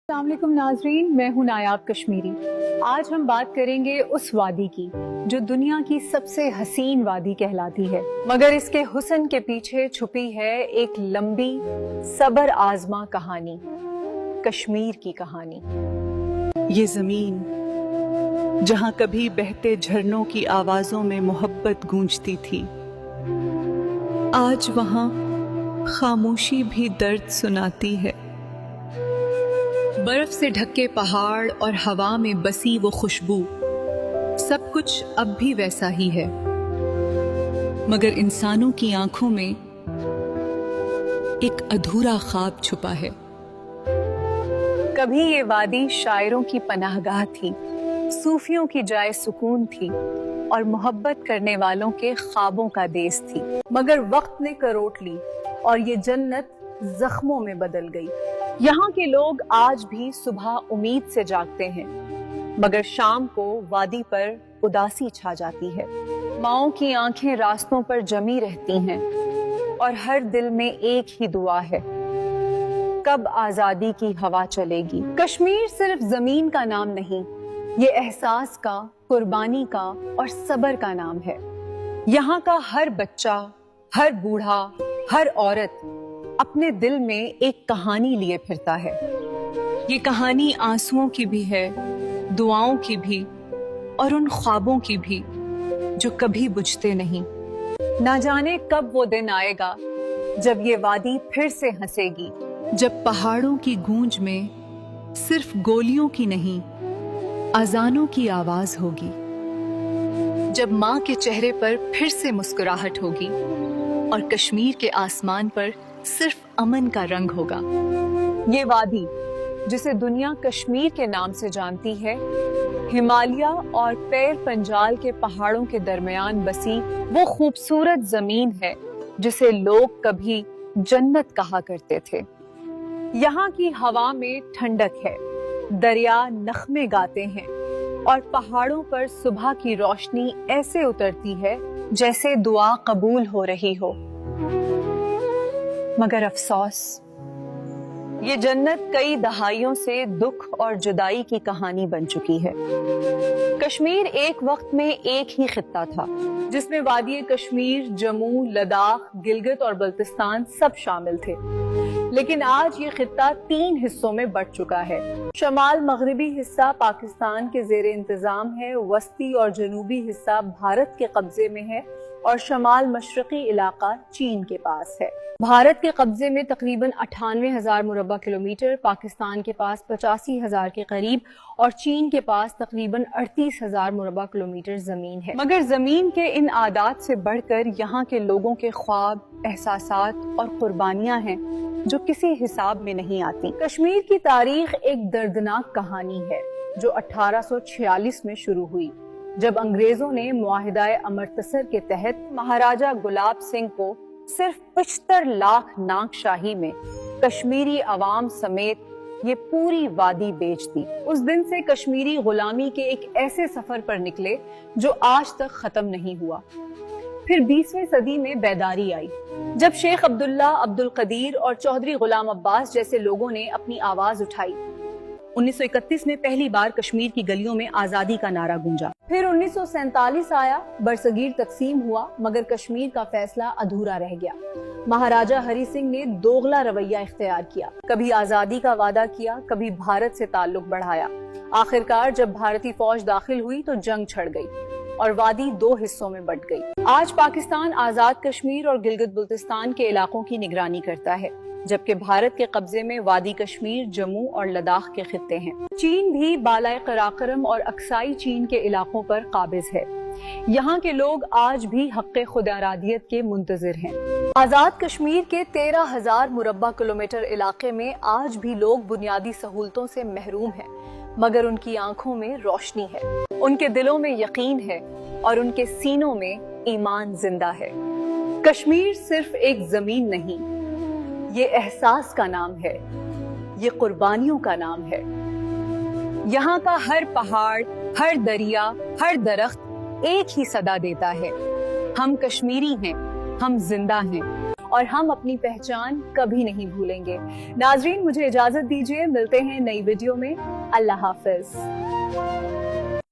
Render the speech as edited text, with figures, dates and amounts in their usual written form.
السلام علیکم ناظرین، میں ہوں نایاب کشمیری۔ آج ہم بات کریں گے اس وادی کی جو دنیا کی سب سے حسین وادی کہلاتی ہے، مگر اس کے حسن کے پیچھے چھپی ہے ایک لمبی صبر آزما کہانی، کشمیر کی کہانی۔ یہ زمین جہاں کبھی بہتے جھرنوں کی آوازوں میں محبت گونجتی تھی، آج وہاں خاموشی بھی درد سناتی ہے۔ برف سے ڈھکے پہاڑ اور ہوا میں بسی وہ خوشبو، سب کچھ اب بھی ویسا ہی ہے، مگر انسانوں کی آنکھوں میں ایک ادھورا خواب چھپا ہے۔ کبھی یہ وادی شاعروں کی پناہ گاہ تھی، صوفیوں کی جائے سکون تھی اور محبت کرنے والوں کے خوابوں کا دیس تھی، مگر وقت نے کروٹ لی اور یہ جنت زخموں میں بدل گئی۔ یہاں کے لوگ آج بھی صبح امید سے جاگتے ہیں، مگر شام کو وادی پر اداسی چھا جاتی ہے۔ ماؤں کی آنکھیں راستوں پر جمی رہتی ہیں اور ہر دل میں ایک ہی دعا ہے، کب آزادی کی ہوا چلے گی۔ کشمیر صرف زمین کا نام نہیں، یہ احساس کا، قربانی کا اور صبر کا نام ہے۔ یہاں کا ہر بچہ، ہر بوڑھا، ہر عورت اپنے دل میں ایک کہانی لیے پھرتا ہے۔ یہ کہانی آنسوؤں کی بھی ہے، دعاؤں کی بھی اور ان خوابوں کی بھی جو کبھی بجھتے نہیں۔ نہ جانے کب وہ دن آئے گا جب یہ وادی پھر سے ہنسے گی، جب پہاڑوں کی گونج میں صرف گولیوں کی نہیں، اذانوں کی آواز ہوگی، جب ماں کے چہرے پر پھر سے مسکراہٹ ہوگی اور کشمیر کے آسمان پر صرف امن کا رنگ ہوگا۔ یہ وادی جسے دنیا کشمیر کے نام سے جانتی ہے، ہمالیہ اور پیر پنجال کے پہاڑوں کے درمیان بسی وہ خوبصورت زمین ہے جسے لوگ کبھی جنت کہا کرتے تھے۔ یہاں کی ہوا میں ٹھنڈک ہے، دریا نغمے گاتے ہیں اور پہاڑوں پر صبح کی روشنی ایسے اترتی ہے جیسے دعا قبول ہو رہی ہو۔ مگر افسوس، یہ جنت کئی دہائیوں سے دکھ اور جدائی کی کہانی بن چکی ہے۔ کشمیر ایک وقت میں ایک ہی خطہ تھا جس میں وادی کشمیر، جموں، لداخ، گلگت اور بلتستان سب شامل تھے، لیکن آج یہ خطہ 3 حصوں میں بٹ چکا ہے۔ شمال مغربی حصہ پاکستان کے زیر انتظام ہے، وسطی اور جنوبی حصہ بھارت کے قبضے میں ہے اور شمال مشرقی علاقہ چین کے پاس ہے۔ بھارت کے قبضے میں تقریباً 98,000 مربع کلومیٹر، پاکستان کے پاس 85,000 کے قریب اور چین کے پاس تقریباً 38,000 مربع کلومیٹر زمین ہے۔ مگر زمین کے ان اعداد سے بڑھ کر یہاں کے لوگوں کے خواب، احساسات اور قربانیاں ہیں جو کسی حساب میں نہیں آتی۔ کشمیر کی تاریخ ایک دردناک کہانی ہے جو 1846 میں شروع ہوئی، جب انگریزوں نے معاہدہ امرتسر کے تحت مہاراجہ گلاب سنگھ کو صرف 75 لاکھ ناک شاہی میں کشمیری عوام سمیت یہ پوری وادی بیچ دی۔ اس دن سے کشمیری غلامی کے ایک ایسے سفر پر نکلے جو آج تک ختم نہیں ہوا۔ پھر 20ویں صدی میں بیداری آئی، جب شیخ عبداللہ، عبدالقدیر اور چودھری غلام عباس جیسے لوگوں نے اپنی آواز اٹھائی۔ 1931 میں پہلی بار کشمیر کی گلیوں میں آزادی کا نعرہ گونجا۔ پھر 1947 آیا، برصغیر تقسیم ہوا، مگر کشمیر کا فیصلہ ادھورا رہ گیا۔ مہاراجہ ہری سنگھ نے دوغلا رویہ اختیار کیا، کبھی آزادی کا وعدہ کیا، کبھی بھارت سے تعلق بڑھایا۔ آخرکار جب بھارتی فوج داخل ہوئی تو جنگ چھڑ گئی اور وادی 2 حصوں میں بٹ گئی۔ آج پاکستان آزاد کشمیر اور گلگت بلتستان کے علاقوں کی نگرانی کرتا ہے، جبکہ بھارت کے قبضے میں وادی کشمیر، جموں اور لداخ کے خطے ہیں۔ چین بھی بالائے قراقرم اور اقصائی چین کے علاقوں پر قابض ہے۔ یہاں کے لوگ آج بھی حق خود ارادیت کے منتظر ہیں۔ آزاد کشمیر کے 13,000 مربع کلومیٹر علاقے میں آج بھی لوگ بنیادی سہولتوں سے محروم ہیں، مگر ان کی آنکھوں میں روشنی ہے، ان کے دلوں میں یقین ہے اور ان کے سینوں میں ایمان زندہ ہے۔ کشمیر صرف ایک زمین نہیں، یہ احساس کا نام ہے، یہ قربانیوں کا نام ہے۔ یہاں کا ہر پہاڑ، ہر دریا، ہر درخت ایک ہی صدا دیتا ہے، ہم کشمیری ہیں، ہم زندہ ہیں اور ہم اپنی پہچان کبھی نہیں بھولیں گے۔ ناظرین مجھے اجازت دیجیے، ملتے ہیں نئی ویڈیو میں۔ اللہ حافظ۔